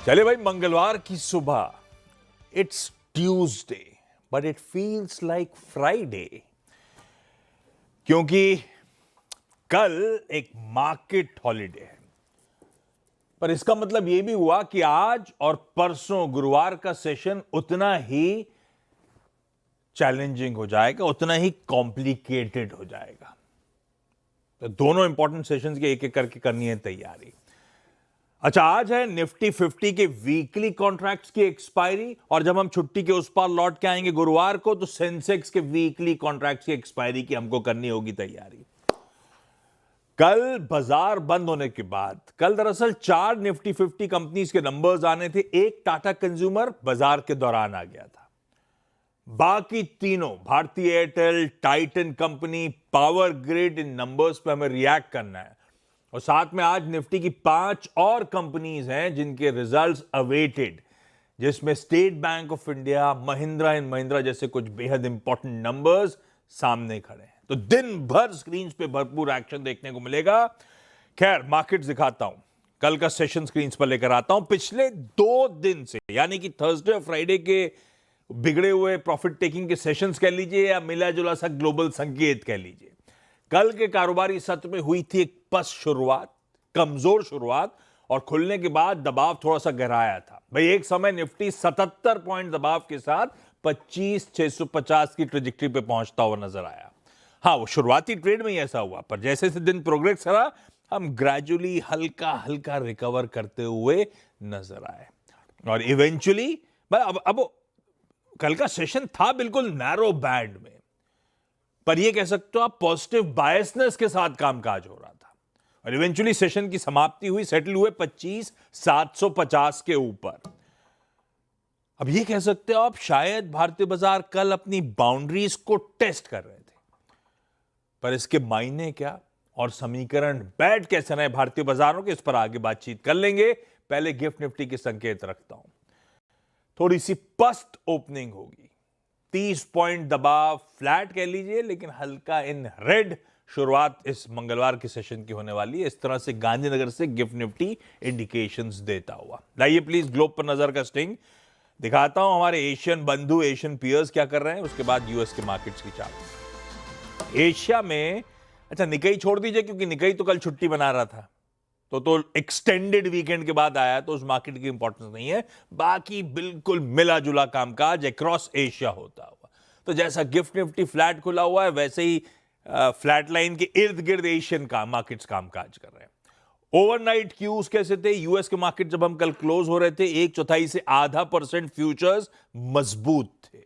चले भाई, मंगलवार की सुबह, it's Tuesday but it feels like Friday, क्योंकि कल एक मार्केट हॉलिडे है। पर इसका मतलब यह भी हुआ कि आज और परसों गुरुवार का सेशन उतना ही चैलेंजिंग हो जाएगा, उतना ही कॉम्प्लिकेटेड हो जाएगा। तो दोनों इंपॉर्टेंट सेशंस की एक एक करके करनी है तैयारी। अच्छा, आज है निफ्टी 50 के वीकली कॉन्ट्रैक्ट्स की एक्सपायरी, और जब हम छुट्टी के उस पार लौट के आएंगे गुरुवार को, तो सेंसेक्स के वीकली कॉन्ट्रैक्ट्स की एक्सपायरी की हमको करनी होगी तैयारी। कल बाजार बंद होने के बाद, कल दरअसल 4 निफ्टी 50 कंपनीज के नंबर्स आने थे। एक टाटा कंज्यूमर बाजार के दौरान आ गया था। बाकी तीनों, भारतीय Airtel, Titan company, power grid, इन नंबर्स पे हमें रिएक्ट करना है। और साथ में आज निफ्टी की 5 और कंपनीज हैं जिनके रिजल्ट्स अवेटेड, जिसमें state bank of India, Mahindra and Mahindra जैसे कुछ बेहद इंपॉर्टेंट नंबर्स सामने खड़े हैं। तो दिन भर स्क्रीन पे भरपूर एक्शन देखने को मिलेगा। खैर, मार्केट्स दिखाता हूं, कल का सेशन स्क्रीन पर लेकर आता हूं। पिछले 2 दिन से, यानी कि थर्सडे और फ्राइडे के बिगड़े हुए प्रॉफिट टेकिंग के सेशंस कह लीजिए या मिला जुला सा ग्लोबल संकेत कह लीजिए, कल के कारोबारी सत्र में हुई थी एक पस्त शुरुआत, कमजोर शुरुआत, और खुलने के बाद दबाव थोड़ा सा गहराया था। भाई, एक समय निफ्टी 77 पॉइंट दबाव के साथ 25,650 की ट्रेजेक्टरी पे पहुंचता हुआ नजर आया। हाँ, वो शुरुआती ट्रेड में ही ऐसा हुआ, पर जैसे जैसे दिन प्रोग्रेस करा, हम ग्रेजुअली हल्का हल्का रिकवर करते हुए नजर आए, और इवेंचुअली अब कल का सेशन था बिल्कुल नैरो बैंड में, पर यह कह सकते हो आप पॉजिटिव बायसनेस के साथ कामकाज हो रहा था। और इवेंचुअली सेशन की समाप्ति हुई, सेटल हुए 25,750 के ऊपर। अब यह कह सकते हो आप शायद भारतीय बाजार कल अपनी बाउंड्रीज को टेस्ट कर रहे थे, पर इसके मायने क्या और समीकरण बैठ कैसे रहे भारतीय बाजारों के, इस पर आगे बातचीत कर लेंगे। पहले गिफ्ट निफ्टी के संकेत रखता हूं। थोड़ी सी पस्त ओपनिंग होगी, 30 पॉइंट दबाव, फ्लैट कह लीजिए, लेकिन हल्का इन रेड शुरुआत इस मंगलवार के सेशन की होने वाली है। इस तरह से गांधीनगर से गिफ्ट निफ्टी इंडिकेशंस देता हुआ। लाइए प्लीज ग्लोब पर नजर का स्टिंग दिखाता हूं, हमारे एशियन बंधु, एशियन पियर्स क्या कर रहे हैं, उसके बाद यूएस के मार्केट्स की चार्ट। एशिया में, अच्छा निकई छोड़ दीजिए, क्योंकि निकई तो कल छुट्टी बना रहा था, तो एक्सटेंडेड वीकेंड के बाद आया, तो उस मार्केट की इंपॉर्टेंस नहीं है। बाकी बिल्कुल मिला जुला कामकाज अक्रॉस एशिया होता हुआ। तो जैसा गिफ्ट निफ्टी फ्लैट खुला हुआ है, वैसे ही फ्लैट लाइन के इर्द गिर्द एशियन का मार्केट्स कामकाज कर रहे हैं। ओवरनाइट क्यूज कैसे थे? यूएस के मार्केट जब हम कल क्लोज हो रहे थे, 1/4 से आधा % फ्यूचर्स मजबूत थे।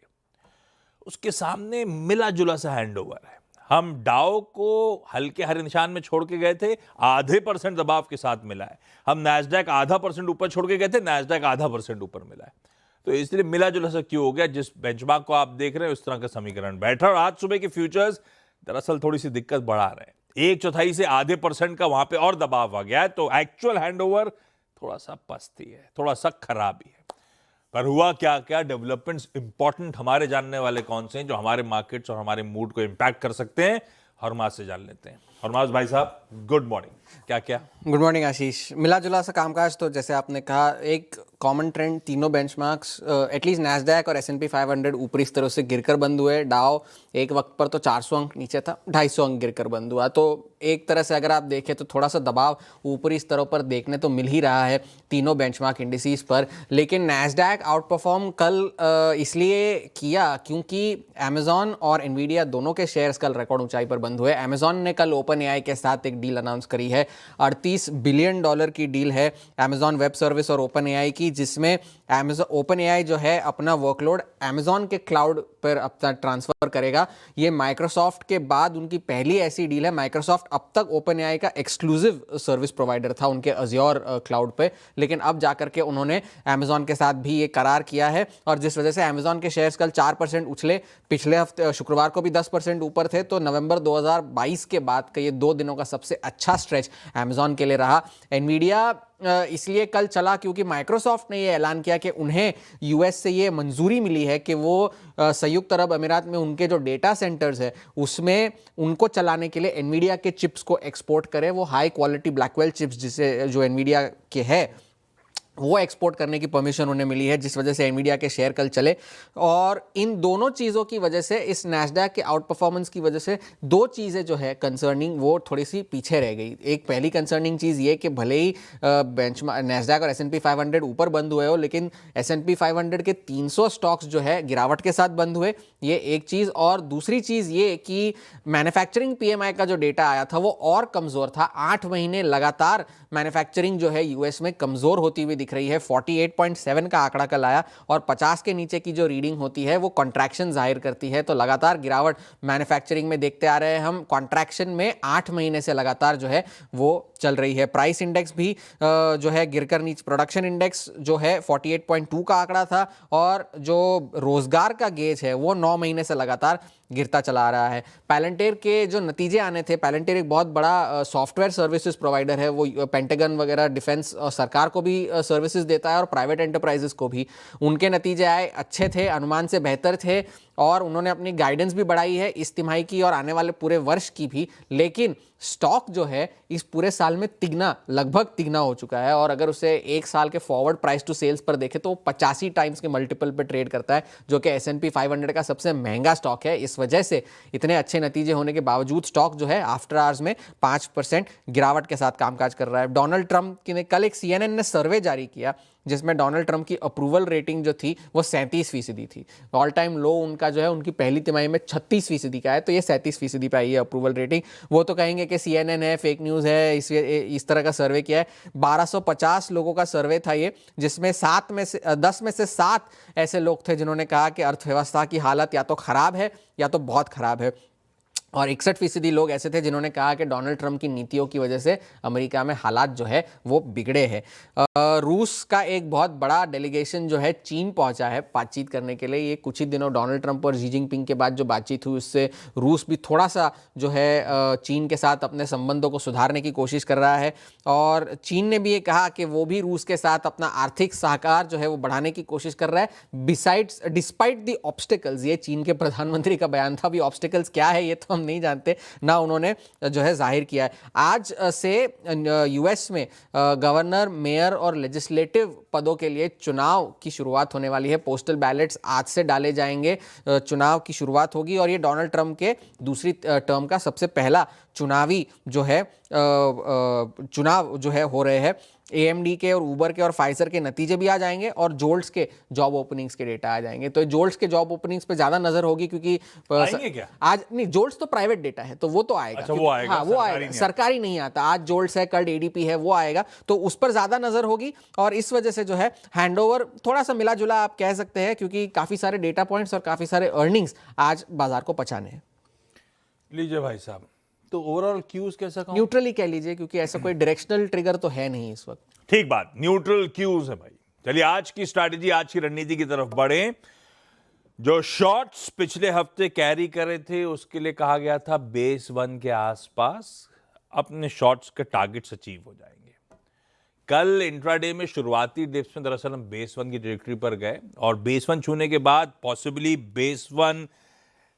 उसके सामने मिला जुला सा हैंडओवर है। हम डाउ को हल्के हरे निशान में छोड़ के गए थे, आधे % दबाव के साथ मिला है। हम नैस्डैक आधा % ऊपर छोड़ के गए थे, नैस्डैक आधा % ऊपर मिला है। तो इसलिए मिला जुला सा क्यों हो गया? जिस बेंचमार्क को आप देख रहे हैं उस तरह का समीकरण बैठा। और आज सुबह के फ्यूचर्स दरअसल थोड़ी सी दिक्कत बढ़ा रहे हैं, 1/4 से आधे % का वहां पे और दबाव आ गया है। तो एक्चुअल हैंडओवर थोड़ा सा पस्ती है, थोड़ा सा खराबी है। पर हुआ क्या क्या डेवलपमेंट्स इंपॉर्टेंट हमारे जानने वाले कौन से हैं, जो हमारे मार्केट्स और हमारे मूड को इंपैक्ट कर सकते हैं, हरमाज से जान लेते हैं। हरमाज भाई साहब, गुड मॉर्निंग। क्या क्या? गुड मॉर्निंग आशीष। मिला जुला सा कामकाज, तो जैसे आपने कहा, एक कॉमन ट्रेंड, तीनों बेंचमार्क्स एटलीस्ट नैस्डैक और S&P 500 ऊपरी स्तरों से गिरकर बंद हुए। डाउ एक वक्त पर तो 400 अंक नीचे था, 250 अंक गिरकर बंद हुआ। तो एक तरह से अगर आप देखें तो थोड़ा सा दबाव ऊपरी स्तरों पर देखने तो मिल ही रहा है तीनों बेंचमार्क इंडिसेस पर। लेकिन नैस्डैक आउट परफॉर्म कल इसलिए किया क्योंकि अमेजॉन और एनवीडिया दोनों के शेयर्स कल रिकॉर्ड ऊंचाई पर बंद हुए। अमेजॉन ने कल ओपन एआई के साथ एक डील अनाउंस करी है, $38 बिलियन की डील है अमेजॉन वेब सर्विस और ओपन एआई की, जिसमें ओपन एआई जो है अपना वर्कलोड अमेजॉन के क्लाउड पर अपना ट्रांसफर करेगा। ये माइक्रोसॉफ्ट के बाद उनकी पहली ऐसी डील है। माइक्रोसॉफ्ट अब तक ओपन एआई का एक्सक्लूसिव सर्विस प्रोवाइडर था उनके अज्योर क्लाउड पे, लेकिन अब जाकर के उन्होंने अमेजॉन के साथ भी ये करार किया है, और जिस वजह से अमेजॉन के शेयर्स कल 4% उछले। पिछले हफ्ते शुक्रवार को भी 10% ऊपर थे। तो नवंबर 2022 के बाद का ये 2 दिनों का सबसे अच्छा स्ट्रेच अमेजॉन के लिए रहा। एनवीडिया इसलिए कल चला क्योंकि माइक्रोसॉफ्ट ने ये ऐलान किया कि उन्हें यूएस से ये मंजूरी मिली है कि वो संयुक्त अरब अमीरात में उनके जो डेटा सेंटर्स है उसमें उनको चलाने के लिए एनवीडिया के चिप्स को एक्सपोर्ट करें। वो हाई क्वालिटी ब्लैकवेल चिप्स जिसे जो एनवीडिया के है वो एक्सपोर्ट करने की परमिशन उन्हें मिली है, जिस वजह से एनवीडिया के शेयर कल चले। और इन दोनों चीज़ों की वजह से, इस नैस्डैक के आउट परफॉर्मेंस की वजह से, दो चीज़ें जो है कंसर्निंग वो थोड़ी सी पीछे रह गई। एक पहली कंसर्निंग चीज़ ये कि भले ही बेंचमार्क नैस्डैक और S&P 500 ऊपर बंद हुए हो, लेकिन S&P 500 के 300 स्टॉक्स जो है गिरावट के साथ बंद हुए, ये एक चीज़। और दूसरी चीज़ ये कि मैन्युफैक्चरिंग PMI का जो डेटा आया था वो और कमज़ोर था। 8 महीने लगातार मैन्युफैक्चरिंग जो है यूएस में कमज़ोर होती हुई दिख रही है। 48.7 का आंकड़ा कल आया और 50 के नीचे की जो रीडिंग होती है वो कॉन्ट्रैक्शन जाहिर करती है। तो लगातार गिरावट मैन्युफैक्चरिंग में देखते आ रहे हैं हम। कॉन्ट्रैक्शन में 8 महीने से लगातार जो है वो चल रही है। प्राइस इंडेक्स भी जो है गिरकर नीचे, प्रोडक्शन इंडेक्स जो है 48.2 का आंकड़ा था और जो रोजगार का गेज है वो 9 महीने से लगातार गिरता चला आ रहा है। पैलेंटियर के जो नतीजे आने थे, पैलेंटियर एक बहुत बड़ा सॉफ्टवेयर सर्विसेज प्रोवाइडर है, वो पेंटागन वगैरह डिफेंस और सरकार को भी सर्विसेज देता है और प्राइवेट एंटरप्राइजेस को भी। उनके नतीजे आए, अच्छे थे, अनुमान से बेहतर थे और उन्होंने अपनी गाइडेंस भी बढ़ाई है इस तिमाही की और आने वाले पूरे वर्ष की भी। लेकिन स्टॉक जो है इस पूरे साल में तिगना, लगभग तिगना हो चुका है और अगर उसे एक साल के फॉरवर्ड प्राइस टू सेल्स पर देखें तो 85 टाइम्स के मल्टीपल पे ट्रेड करता है, जो कि S&P 500 का सबसे महंगा स्टॉक है। इस वजह से इतने अच्छे नतीजे होने के बावजूद स्टॉक जो है आफ्टर आवर्स में 5% गिरावट के साथ कामकाज कर रहा है। डोनाल्ड ट्रंप ने कल एक CNN ने सर्वे जारी किया जिसमें डोनाल्ड ट्रंप की अप्रूवल रेटिंग जो थी वो 37% थी। ऑल टाइम लो उनका जो है उनकी पहली तिमाही में 36% का है, तो ये 37% पे आई है अप्रूवल रेटिंग। वो तो कहेंगे कि CNN है, फेक न्यूज़ है, इस तरह का सर्वे किया है। 1250 लोगों का सर्वे था ये, जिसमें 10 में से 7 ऐसे लोग थे जिन्होंने कहा कि अर्थव्यवस्था की हालत या तो खराब है या तो बहुत खराब है और 61% लोग ऐसे थे जिन्होंने कहा कि डोनाल्ड ट्रंप की नीतियों की वजह से अमेरिका में हालात जो है वो बिगड़े हैं। रूस का एक बहुत बड़ा डेलीगेशन जो है चीन पहुंचा है बातचीत करने के लिए। ये कुछ ही दिनों डोनाल्ड ट्रंप और शी जिनपिंग के बाद जो बातचीत हुई उससे रूस भी थोड़ा सा जो है चीन के साथ अपने संबंधों को सुधारने की कोशिश कर रहा है और चीन ने भी ये कहा कि वो भी रूस के साथ अपना आर्थिक सहकार जो है वो बढ़ाने की कोशिश कर रहा है डिस्पाइट दी ऑब्स्टिकल्स। ये चीन के प्रधानमंत्री का बयान था। अभी ऑब्स्टिकल्स क्या है ये तो हम नहीं जानते, ना उन्होंने जो है जाहिर किया है। आज से यूएस में गवर्नर, मेयर और लेजिस्लेटिव पदों के लिए चुनाव की शुरुआत होने वाली है। पोस्टल बैलेट्स आज से डाले जाएंगे, चुनाव की शुरुआत होगी और ये डोनाल्ड ट्रंप के दूसरी टर्म का सबसे पहला चुनावी जो है चुनाव जो है हो रहे हैं। AMD के और ऊबर के और फाइजर के नतीजे भी आ जाएंगे और जोल्ट्स के जॉब ओपनिंग्स के डेटा आ जाएंगे। तो जोल्ट्स के जॉब ओपनिंग्स पे ज्यादा नजर होगी क्योंकि आएंगे क्या? आज नहीं, जोल्ट्स तो प्राइवेट डेटा है तो वो तो आएगा। अच्छा, वो आएगा। हाँ, वो आएगा, सरकारी नहीं आता। आज जोल्ट्स है, कल ADP है, वो आएगा तो उस पर ज्यादा नजर होगी और इस वजह से जो है हैंडओवर थोड़ा सा मिला जुला आप कह सकते हैं, क्योंकि काफी सारे डेटा पॉइंट्स और काफी सारे अर्निंग्स आज बाजार को पहचाने हैं। लीजिए भाई साहब, तो ओवरऑल क्यूज कैसा कहूं? न्यूट्रल ही कह लीजिए, क्योंकि ऐसा कोई डायरेक्शनल ट्रिगर तो है नहीं इस वक्त। ठीक बात, न्यूट्रल क्यूज है भाई। चलिए आज की स्ट्रैटेजी, आज की रणनीति की तरफ बढ़े। जो शॉर्ट्स पिछले हफ्ते कैरी करे थे उसके लिए कहा गया था बेस 1 के आसपास अपने शॉर्ट्स के टारगेट्स अचीव हो जाएंगे। कल इंट्राडे में शुरुआती डिप्स में दरअसल हम बेस 1 की ट्रैजेक्टरी पर गए और बेस 1 छूने के बाद पॉसिबली बेस 1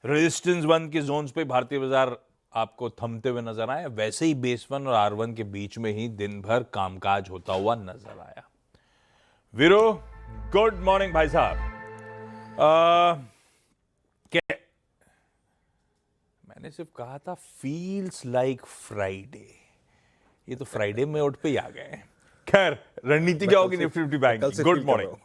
रेजिस्टेंस 1 के जोन्स पे भारतीय बाजार आपको थमते हुए नजर आए। वैसे ही बेस 1 और R1 के बीच में ही दिन भर कामकाज होता हुआ नजर आया। वीरो, गुड मॉर्निंग भाई साहब। क्या मैंने सिर्फ कहा था फील्स लाइक फ्राइडे, ये तो फ्राइडे में उठ पे ही आ गए। खैर, रणनीति क्या होगी Nifty 50 bank? Good morning.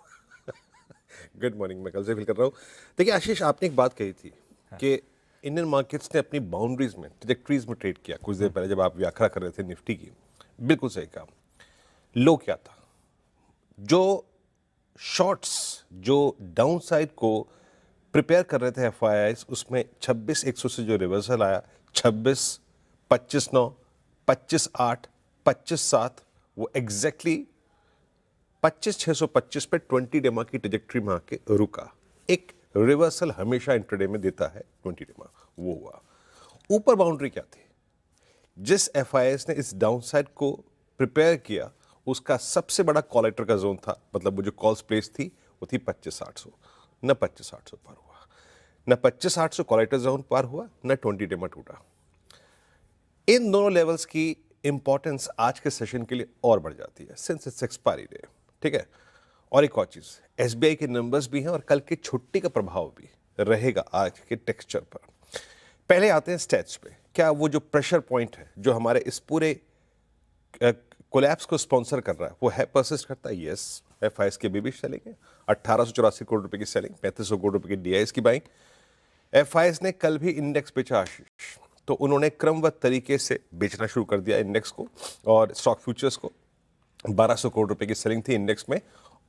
Good morning. मैं कल से फील कर रहा हूँ। देखिए आशीष, आपने एक बात कही थी कि इंडियन मार्केट्स ने अपनी बाउंड्रीज में, ट्रैजेक्टरीज में ट्रेड किया कुछ देर पहले जब आप व्याख्या कर रहे थे निफ्टी की। बिल्कुल सही कहा। लो क्या था? जो शॉर्ट्स जो डाउन साइड को प्रिपेयर कर रहे थे FIIs, उसमें 26,100 से जो रिवर्सल आया 26, 25,9, 25,8, 25,7, वो एग्जैक्टली 25,625 पे 20 डेमा की ट्रैजेक्टरी में आके रुका। एक रिवर्सल हमेशा इंट्राडे में देता है 20 डेमा, वो हुआ। ऊपर बाउंड्री क्या थी? जिस FIIs ने इस डाउनसाइड को प्रिपेयर किया उसका सबसे बड़ा कॉलेक्टर का जोन था, मतलब वो जो कॉल्स प्लेस थी वो थी 25,800। न 25,800 पार हुआ, न 25,800 कॉलेक्टर जोन पार हुआ, न 20 डेमा टूटा। इन दोनों लेवल्स की इंपॉर्टेंस आज के सेशन के लिए और बढ़ जाती है सिंस इट्स एक्सपायरी डे। ठीक है। और एक और चीज़, एसबीआई के नंबर्स भी हैं और कल की छुट्टी का प्रभाव भी रहेगा आज के टेक्सचर पर। पहले आते हैं स्टैट्स पे। क्या वो जो प्रेशर पॉइंट है जो हमारे इस पूरे कोलैप्स को स्पॉन्सर कर रहा है वो है परसिस्ट करता है? यस। एफआईएस की भी सेलिंग है, 1884 करोड़ रुपए की सेलिंग, 3500 करोड़ रुपए की डीआईएस की बाइंग। एफआईएस ने कल भी इंडेक्स बेचा आशीष, तो उन्होंने क्रमबद्ध तरीके से बेचना शुरू कर दिया इंडेक्स को और स्टॉक फ्यूचर्स को। 1200 करोड़ रुपए की सेलिंग थी इंडेक्स में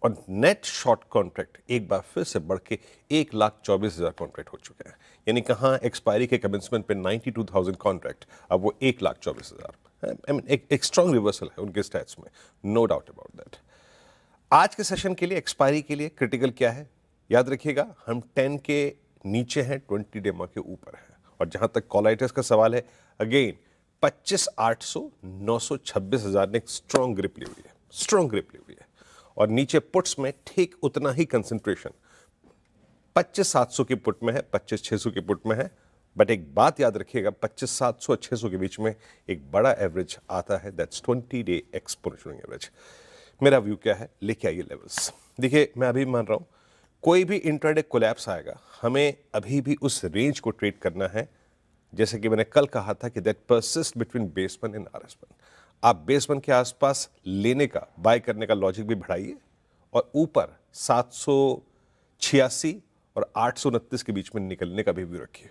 और नेट शॉर्ट कॉन्ट्रैक्ट एक बार फिर से बढ़ के 1,24,000 कॉन्ट्रैक्ट हो चुके हैं। यानी कहाँ एक्सपायरी के कमेंसमेंट पे 92,000 कॉन्ट्रैक्ट, अब वो 1,24,000। आई मीन एक स्ट्रॉन्ग रिवर्सल है उनके स्टैट्स में, नो डाउट अबाउट दैट। आज के सेशन के लिए एक्सपायरी के लिए क्रिटिकल क्या है? याद रखिएगा, हम 10 के नीचे हैं, 20 डेमा के ऊपर है। और जहां तक कॉलाइटर्स का सवाल है, अगेन 25,800 926,000 ने एक स्ट्रॉन्ग ग्रिप ली हुई है, स्ट्रॉन्ग ग्रिप ली हुई है। और नीचे पुट्स में ठीक उतना ही कंसंट्रेशन 25,700 की पुट में है, 25,600 की पुट में है। बट एक बात याद रखिएगा, 25,700 और 600 के बीच में एक बड़ा एवरेज आता है, दैट्स 20 डे एक्सपोनेंशियल एवरेज। मेरा व्यू क्या है? लेके आइए लेवल्स। देखिए, मैं अभी मान रहा हूं कोई भी इंट्राडे कोलैप्स आएगा, हमें अभी भी उस रेंज को ट्रेड करना है, जैसे कि मैंने कल कहा था कि that persist between base 1 and RS 1। आप बेस 1 के आसपास लेने का, बाय करने का लॉजिक भी बढ़ाइए और ऊपर 786 और 829 के बीच में निकलने का भी व्यू रखिए।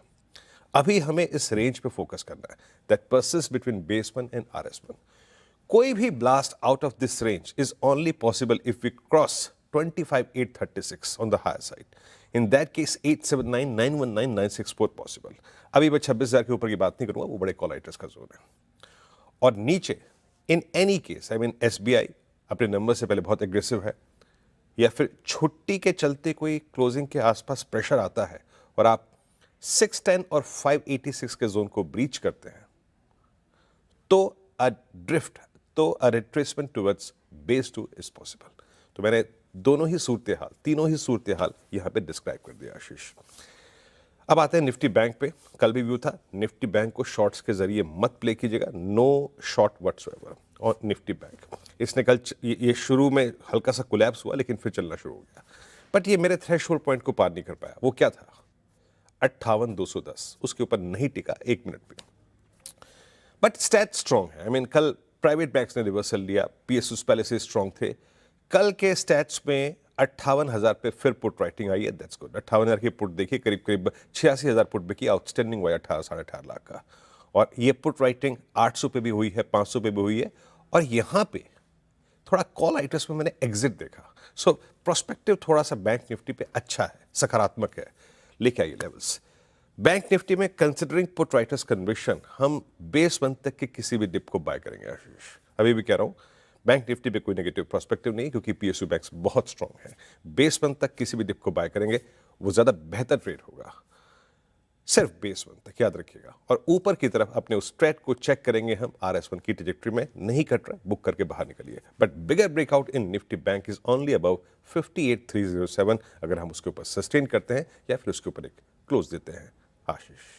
अभी हमें इस रेंज पे फोकस करना है, that persist between base 1 and RS 1। कोई भी blast out of this range is only possible if we cross 25,836 on the higher side. In that case, 879, 919, 964 possible. अभी मैं 26,000 के ऊपर की बात नहीं करूंगा, वो बड़े कॉलाइटर्स का जोन है। और नीचे, in any case, I mean SBI अपने नंबर से पहले बहुत एग्रेसिव है, या फिर छुट्टी के चलते कोई क्लोजिंग के आसपास प्रेशर आता है और आप 610 और 586 के जोन को ब्रीच करते हैं, तो अ ड्रिफ्ट, तो a retracement towards base 2 is possible. तो मैंने दोनों ही सूरत हाल, तीनों ही सूरत हाल यहां पे डिस्क्राइब कर दिया आशीष। अब आते हैं निफ्टी बैंक पे। कल भी व्यू था, निफ्टी बैंक को शॉर्ट्स के जरिए मत प्ले कीजिएगा, नो शॉर्ट व्हाट्सएवर और निफ्टी बैंक। इसने कल ये शुरू में हल्का सा कोलैप्स हुआ लेकिन फिर चलना शुरू हो गया, बट ये मेरे थ्रेशोल्ड पॉइंट को पार नहीं कर पाया। वो क्या था? 58,210, उसके ऊपर नहीं टिका 1 मिनट पे। बट स्टैट स्ट्रॉन्ग है। आई मीन कल प्राइवेट बैंक्स ने रिवर्सल लिया, पीएसयूज पहले से स्ट्रॉन्ग थे। कल के स्टैट्स में 58,000 पे फिर पुट राइटिंग आई है, दैट्स गुड। 58,000 की पुट देखिए, करीब करीब 86,000 पुट बिकी, आउटस्टैंडिंग हुआ 18 साढ़े 18 लाख का। और ये पुट राइटिंग 800 पे भी हुई है, 500 पे भी हुई है। और यहाँ पे थोड़ा कॉल आइटर्स में मैंने एग्जिट देखा। सो प्रोस्पेक्टिव थोड़ा सा बैंक निफ्टी पे अच्छा है, सकारात्मक है। लेके आइए लेवल्स। बैंक निफ्टी में कंसिडरिंग पुट राइटर्स कन्विक्शन, हम बेस 1 तक के किसी भी डिप को बाय करेंगे आशीष। अभी भी कह रहा हूं, बैंक निफ्टी पे कोई नेगेटिव प्रोस्पेक्टिव नहीं, क्योंकि पीएसयू बैंक्स बहुत स्ट्रांग है। बेस 1 तक किसी भी डिप को बाय करेंगे, वो ज्यादा बेहतर ट्रेड होगा। सिर्फ बेस 1 तक याद रखिएगा। और ऊपर की तरफ अपने उस ट्रेड को चेक करेंगे हम RS1 की ट्रैजेक्टरी में। नहीं कट रहा, बुक करके बाहर निकलिए। But bigger breakout in Nifty bank is only about 58,307। अगर हम उसके ऊपर सस्टेन करते हैं या फिर उसके ऊपर एक क्लोज देते हैं आशीष।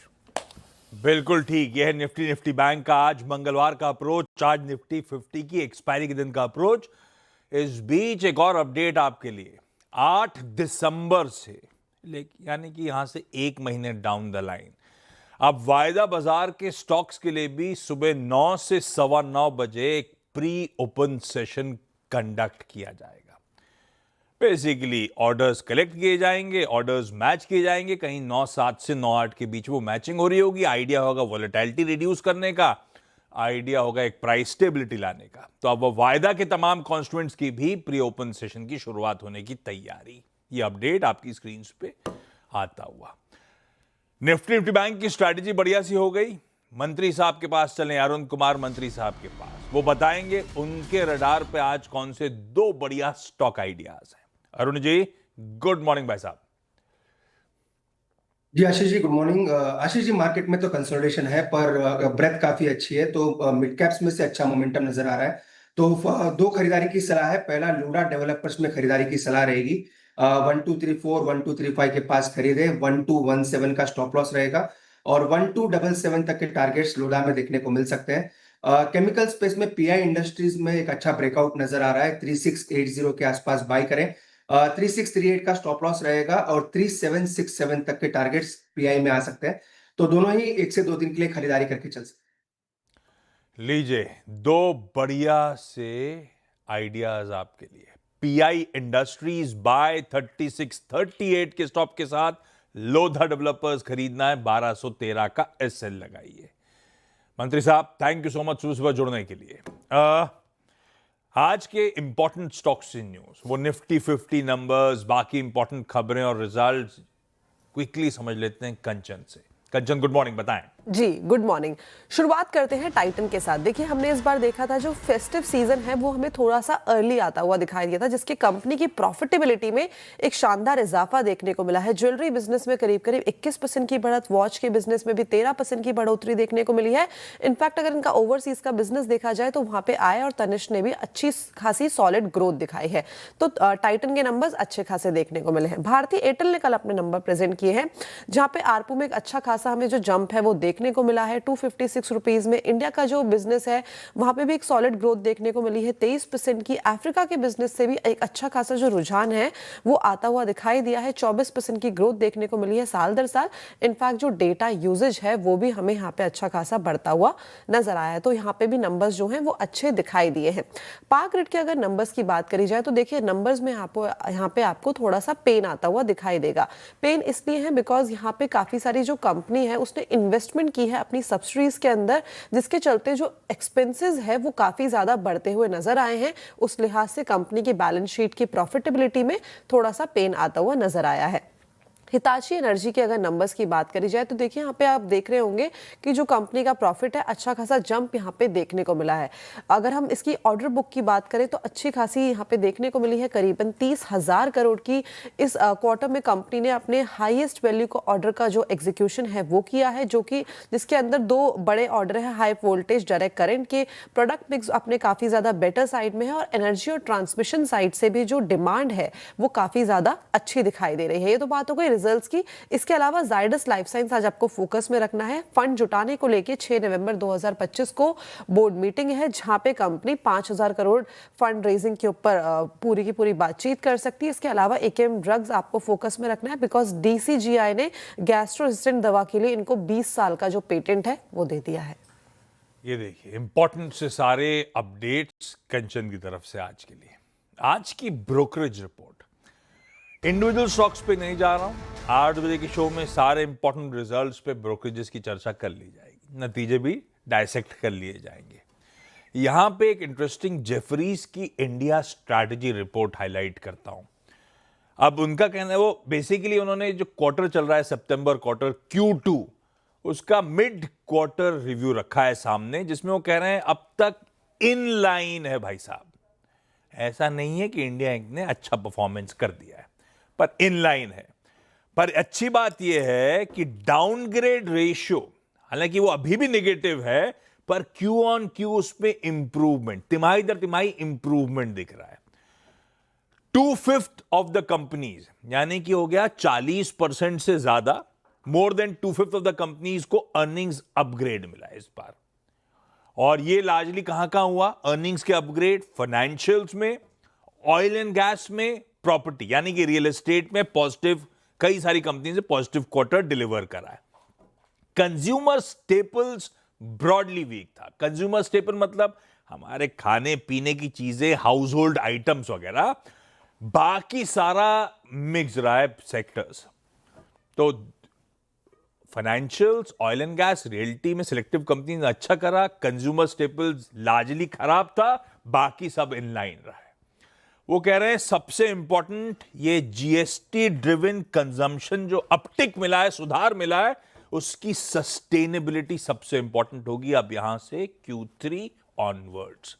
बिल्कुल ठीक। यह है निफ्टी बैंक का आज मंगलवार का अप्रोच, आज निफ्टी 50 की एक्सपायरी के दिन का अप्रोच। इस बीच एक और अपडेट आपके लिए, 8 दिसंबर से यानी कि यहां से 1 महीने डाउन द लाइन, अब वायदा बाजार के स्टॉक्स के लिए भी सुबह 9 से 9:15 बजे एक प्री ओपन सेशन कंडक्ट किया जाएगा। बेसिकली ऑर्डर्स कलेक्ट किए जाएंगे, ऑर्डर्स मैच किए जाएंगे, कहीं 9:07 से 9:08 के बीच वो मैचिंग हो रही होगी। आइडिया होगा वोलेटिलिटी रिड्यूस करने का, आइडिया होगा एक प्राइस स्टेबिलिटी लाने का। तो अब वायदा के तमाम कॉन्स्टिट्यूएंट्स की भी प्री ओपन सेशन की शुरुआत होने की तैयारी। ये अपडेट आपकी स्क्रीन पे आता हुआ। निफ्टी बैंक की स्ट्रैटेजी बढ़िया सी हो गई। मंत्री साहब के पास चलें, अरुण कुमार मंत्री साहब के पास, वो बताएंगे उनके रडार पे आज कौन से 2 बढ़िया स्टॉक आइडियाज हैं। अरुण जी, गुड मॉर्निंग भाई साहब। जी Ashish ji, good morning. Ashish ji, market में तो कंसोलिडेशन है पर ब्रेथ काफी अच्छी है, तो मिड कैप्स में से अच्छा मोमेंटम नजर आ रहा है। तो 2 खरीदारी की सलाह है। पहला, लूडा डेवलपर्स में खरीदारी की सलाह रहेगी। 1234 1235 के पास खरीदे, 1217 का स्टॉप लॉस रहेगा और 1277 तक के टारगेट्स लूडा में देखने को मिल सकते हैं। केमिकल स्पेस में पीआई इंडस्ट्रीज में एक अच्छा ब्रेकआउट नजर आ रहा है, 3680 के आसपास बाय करें। 3638 का स्टॉप लॉस रहेगा और 3767 तक के टारगेट्स पीआई में आ सकते हैं, तो दोनों ही 1 से 2 दिन के लिए खरीदारी करके चल सकते। लीजिए दो बढ़िया से आइडियाज आपके लिए। पीआई इंडस्ट्रीज बाय 3638 के स्टॉप के साथ लोधा डेवलपर्स खरीदना है 1213 का एसएल लगाइए। मंत्री साहब थैंक यू सो मच सुबह जुड़ने के लिए। आज के इंपॉर्टेंट स्टॉक्स इन न्यूज, वो निफ्टी 50 नंबर्स, बाकी इंपॉर्टेंट खबरें और रिजल्ट्स क्विकली समझ लेते हैं कंचन से। कंचन गुड मॉर्निंग, बताएं। जी गुड मॉर्निंग। शुरुआत करते हैं टाइटन के साथ। देखिए हमने इस बार देखा था जो फेस्टिव सीजन है वो हमें थोड़ा सा अर्ली आता हुआ दिखाई दिया था, जिसके कंपनी की प्रॉफिटेबिलिटी में एक शानदार इजाफा देखने को मिला है। ज्वेलरी बिजनेस में करीब करीब 21% की बढ़त, वॉच के बिजनेस में भी 13% की बढ़ोतरी देखने को मिली है। इनफैक्ट अगर इनका ओवरसीज का बिजनेस देखा जाए तो वहां पे आय और तनिष्क ने भी अच्छी खासी सॉलिड ग्रोथ दिखाई है, तो टाइटन के नंबर्स अच्छे खासे देखने को मिले हैं। भारतीय एयरटेल ने कल अपने नंबर प्रेजेंट किए हैं, जहां पे आरपू में एक अच्छा खासा हमें जो जंप है वो देखने को मिला है 256 रुपीज में। इंडिया का जो बिजनेस है वहां पे भी एक सॉलिड ग्रोथ देखने को मिली है 23% की। अफ्रीका के बिजनेस से भी एक अच्छा खासा जो रुझान है वो आता हुआ दिखाई दिया है, 24% की ग्रोथ देखने को मिली है साल दर साल। इनफैक्ट जो डेटा यूजेज है वो भी हमें यहाँ पे अच्छा खासा बढ़ता हुआ नजर आया है, तो यहाँ पे भी नंबर्स जो हैं वो अच्छे दिखाई दिए हैं। पावर ग्रिड के अगर नंबर्स की बात करी जाए तो देखिए नंबर्स में यहाँ पे आपको थोड़ा सा पेन आता हुआ दिखाई देगा। पेन इसलिए है बिकॉज यहाँ पे काफी सारी जो कंपनी है उसने इन्वेस्टमेंट की है अपनी सब्सिडीज के अंदर, जिसके चलते जो एक्सपेंसेस है वो काफी ज्यादा बढ़ते हुए नजर आए हैं। उस लिहाज से कंपनी की बैलेंस शीट की प्रॉफिटेबिलिटी में थोड़ा सा पेन आता हुआ नजर आया है। हिताची एनर्जी के अगर नंबर्स की बात करी जाए तो देखिए यहाँ पे आप देख रहे होंगे कि जो कंपनी का प्रॉफिट है अच्छा खासा जंप यहाँ पे देखने को मिला है। अगर हम इसकी ऑर्डर बुक की बात करें तो अच्छी खासी यहाँ पे देखने को मिली है, करीबन 30,000 करोड़ की इस क्वार्टर में कंपनी ने अपने हाईएस्ट वैल्यू को ऑर्डर का जो एग्जीक्यूशन है वो किया है, जो कि जिसके अंदर 2 बड़े ऑर्डर है। हाई वोल्टेज डायरेक्ट करंट के प्रोडक्ट मिक्स अपने काफी ज्यादा बेटर साइड में है और एनर्जी और ट्रांसमिशन साइड से भी जो डिमांड है वो काफी ज्यादा अच्छी दिखाई दे रही है। ये तो बात हो गई रिजल्ट्स की। इसके अलावा जायडस लाइफ साइंस आज आपको फोकस में रखना है। फंड जुटाने को लेके 6 नवंबर 2025 को बोर्ड मीटिंग है, जहां पे कंपनी 5,000 करोड़ फंड रेजिंग के ऊपर पूरी की पूरी बातचीत कर सकती है। इसके अलावा एकेएम ड्रग्स आपको फोकस में रखना है, बिकॉज डीसीजीआई ने गैस्ट्रो रेजिस्टेंट दवा के लिए इनको 20 साल का जो पेटेंट है वो दे दिया है। ये देखिए इंपॉर्टेंट से सारे अपडेट्स कंचन की तरफ से आज के लिए। आज की ब्रोकरेज रिपोर्ट, इंडिविजुअल स्टॉक्स पे नहीं जा रहा हूं, 8 बजे के शो में सारे इंपॉर्टेंट रिजल्ट्स पे ब्रोकरेजेस की चर्चा कर ली जाएगी, नतीजे भी डायसेक्ट कर लिए जाएंगे। यहां पे एक इंटरेस्टिंग जेफरीज की इंडिया स्ट्रैटेजी रिपोर्ट हाईलाइट करता हूं। अब उनका कहना है, वो बेसिकली उन्होंने जो क्वार्टर चल रहा है सितंबर क्वार्टर Q2, उसका मिड क्वार्टर रिव्यू रखा है सामने, जिसमें वो कह रहे हैं अब तक इन लाइन है भाई साहब। ऐसा नहीं है कि इंडिया इंक ने अच्छा परफॉर्मेंस कर दिया है, पर इन लाइन है। पर अच्छी बात यह है कि डाउनग्रेड रेशियो, हालांकि वो अभी भी नेगेटिव है, पर क्यू ऑन क्यू उस पे इंप्रूवमेंट, तिमाही दर तिमाही इंप्रूवमेंट दिख रहा है। 2/5 ऑफ द कंपनीज, यानी कि हो गया 40% से ज्यादा, more than 2/5 of the companies को अर्निंग्स अपग्रेड मिला इस बार। और ये लार्जली कहां हुआ अर्निंग्स के अपग्रेड? फाइनेंशियल्स में, ऑयल एंड गैस में, प्रॉपर्टी यानी कि रियल एस्टेट में पॉजिटिव, कई सारी कंपनी से पॉजिटिव क्वार्टर डिलीवर करा है। कंज्यूमर स्टेपल्स ब्रॉडली वीक था। कंज्यूमर स्टेपल मतलब हमारे खाने पीने की चीजें, हाउस होल्ड आइटम्स वगैरह, बाकी सारा मिक्स रहा है सेक्टर्स। तो financials, oil and gas, realty में सिलेक्टिव कंपनी ने अच्छा करा, कंज्यूमर स्टेपल्स लार्जली खराब था, बाकी सब इन लाइन रहा है। वो कह रहे हैं सबसे इंपॉर्टेंट ये जीएसटी ड्रिवन कंजम्पशन जो अपटिक मिला है, सुधार मिला है, उसकी सस्टेनेबिलिटी सबसे इंपॉर्टेंट होगी अब यहां से Q3 ऑनवर्ड्स।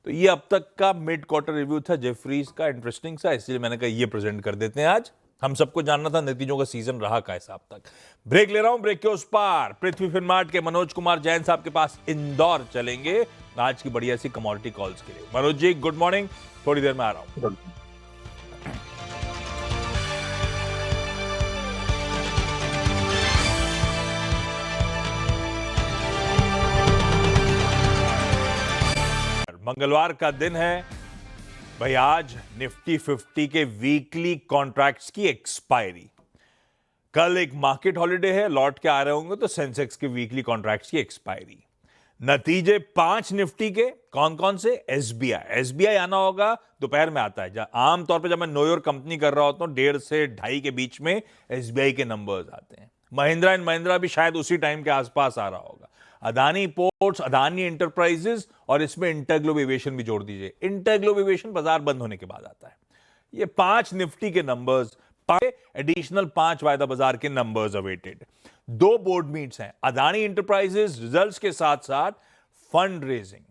तो ये अब तक का मिड क्वार्टर रिव्यू था जेफरीज का, इंटरेस्टिंग सा, इसलिए मैंने कहा ये प्रेजेंट कर देते हैं आज। हम सबको जानना था नतीजों का सीजन रहा कैसा अब तक। ब्रेक ले रहा हूं, ब्रेक के उस पार पृथ्वी फिनमार्ट के मनोज कुमार जैन साहब के पास इंदौर चलेंगे आज की बढ़िया सी कमोडिटी कॉल्स के लिए। मनोज जी गुड मॉर्निंग, थोड़ी देर में आ रहा हूं। मंगलवार का दिन है भाई। आज निफ्टी 50 के वीकली कॉन्ट्रैक्ट्स की एक्सपायरी। कल एक मार्केट हॉलिडे है, लौट के आ रहे होंगे तो सेंसेक्स के वीकली कॉन्ट्रैक्ट्स की एक्सपायरी। नतीजे 5 निफ्टी के कौन कौन से? एसबीआई आना होगा, दोपहर में आता है। आमतौर पे जब मैं नो योर कंपनी कर रहा होता हूं 1:30 से 2:30 के बीच में एसबीआई के नंबर्स आते हैं। महिंद्रा एंड महिंद्रा भी शायद उसी टाइम के आसपास आ रहा होगा। अदानी पोर्ट्स, अदानी एंटरप्राइजेस और इसमें इंटरग्लोब एविएशन भी जोड़ दीजिए। इंटरग्लोब एविएशन बाजार बंद होने के बाद आता है। ये 5 निफ्टी के नंबर्स, एडिशनल 5 वायदा बाजार के नंबर्स अवेटेड। 2 बोर्ड मीट्स हैं। अदानी एंटरप्राइजेस रिजल्ट्स के साथ साथ फंड रेजिंग,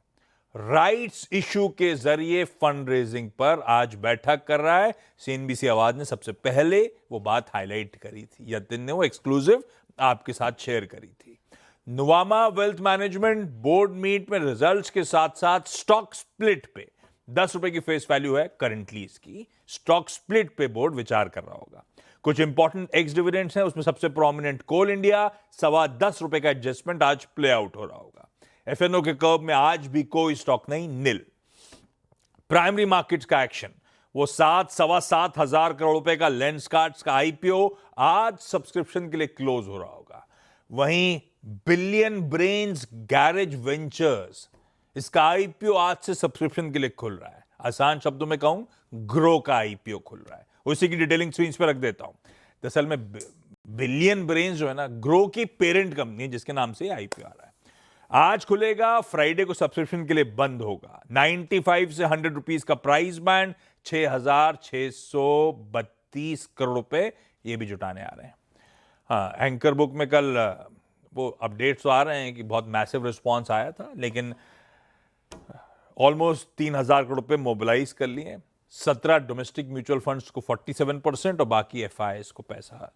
राइट्स इशू के जरिए फंड रेजिंग पर आज बैठक कर रहा है। सीएनबीसी आवाज ने सबसे पहले वो बात हाईलाइट करी थी, यतिन ने वो एक्सक्लूसिव आपके साथ शेयर करी थी। Nuvama wealth management board meet में रिजल्ट्स के साथ साथ स्टॉक स्प्लिट पे 10 रुपए की फेस वैल्यू है करंटली इसकी, स्टॉक स्प्लिट पे बोर्ड विचार कर रहा होगा। कुछ इंपॉर्टेंट एक्स डिविडेंड्स हैं, उसमें सबसे प्रोमिनेंट कोल इंडिया, 10.25 रुपए का एडजस्टमेंट आज प्ले आउट हो रहा होगा। एफएनओ के कर्व में आज भी कोई स्टॉक नहीं, निल। प्राइमरी मार्केट्स का एक्शन, वो 7-7.25 हजार करोड़ रुपए का लेंसकार्ट्स का आईपीओ आज सब्सक्रिप्शन के लिए क्लोज हो रहा होगा। वहीं बिलियन ब्रेन्स गैरेज वेंचर्स, इसका आईपीओ आज से सब्सक्रिप्शन के लिए खुल रहा है। आसान शब्दों में कहूं, ग्रो का आईपीओ खुल रहा है। उसी की डिटेलिंग स्क्रीन पे रख देता हूं। दरअसल में बिलियन ब्रेन्स जो है ना, ग्रो की पेरेंट कंपनी है जिसके नाम से आईपीओ आ रहा है। आज खुलेगा, फ्राइडे को सब्सक्रिप्शन के लिए बंद होगा। 95 से 100 रुपीज का प्राइस बैंड, 6,632 करोड़ रुपए ये भी जुटाने आ रहे हैं। हाँ, एंकर बुक में कल वो अपडेट्स तो आ रहे हैं कि बहुत मैसिव रिस्पॉन्स आया था, लेकिन ऑलमोस्ट 3,000 करोड़ रुपए मोबिलाइज कर लिए। 17 डोमेस्टिक म्यूचुअल फंड्स को 47% और बाकी एफआईएस को पैसा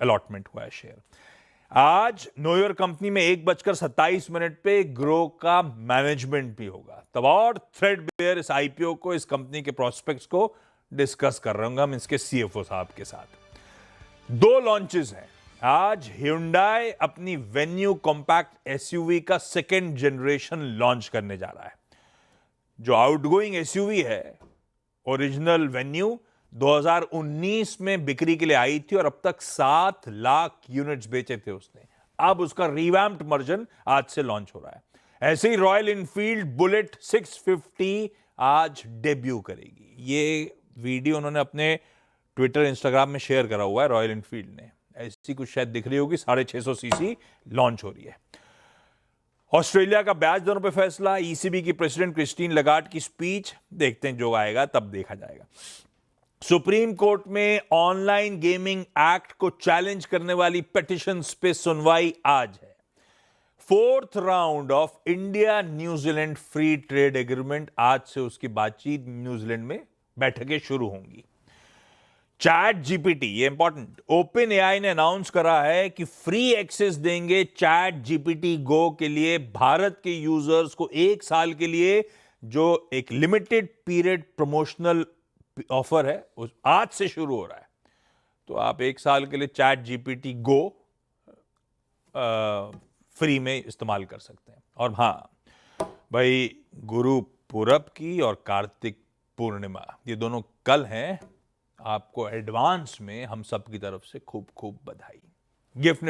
अलॉटमेंट हुआ है शेयर। आज नो योर कंपनी में 1:27 पे ग्रो का मैनेजमेंट भी होगा। तब और थ्रेडबेयर इस आईपीओ को, इस कंपनी के प्रोस्पेक्ट्स को डिस्कस कर रहे होंगे हम इसके सीएफओ साहब के साथ। 2 लॉन्चेस हैं आज। Hyundai अपनी वेन्यू कॉम्पैक्ट एसयूवी का 2nd जनरेशन लॉन्च करने जा रहा है। जो आउटगोइंग एसयूवी है, ओरिजिनल वेन्यू 2019 में बिक्री के लिए आई थी और अब तक 7 लाख यूनिट्स बेचे थे उसने। अब उसका रिवैम्प्ड वर्जन आज से लॉन्च हो रहा है। ऐसे ही रॉयल इनफील्ड बुलेट 650 आज डेब्यू करेगी। ये वीडियो उन्होंने अपने ट्विटर, इंस्टाग्राम में शेयर करा हुआ है रॉयल इनफील्ड ने। ऐसी कुछ शायद दिख रही होगी, 650 सीसी लॉन्च हो रही है। ऑस्ट्रेलिया का ब्याज दरों पर फैसला, ईसीबी की प्रेसिडेंट क्रिस्टीन लगार्ड की स्पीच, देखते हैं जो आएगा तब देखा जाएगा। सुप्रीम कोर्ट में ऑनलाइन गेमिंग एक्ट को चैलेंज करने वाली पिटीशंस पे सुनवाई आज है। 4th round of India New Zealand free trade agreement, आज से उसकी बातचीत न्यूजीलैंड में बैठकें शुरू होंगी। चैट जीपीटी, ये इंपॉर्टेंट, ओपन एआई ने अनाउंस करा है कि फ्री एक्सेस देंगे चैट जीपीटी गो के लिए भारत के यूजर्स को 1 साल के लिए। जो एक लिमिटेड पीरियड प्रमोशनल ऑफर है उस आज से शुरू हो रहा है। तो आप 1 साल के लिए चैट जीपीटी गो फ्री में इस्तेमाल कर सकते हैं। और हाँ भाई, गुरु पूरब की और कार्तिक पूर्णिमा, ये दोनों कल हैं। आपको एडवांस में हम सब की तरफ से खूब खूब बधाई। गिफ्ट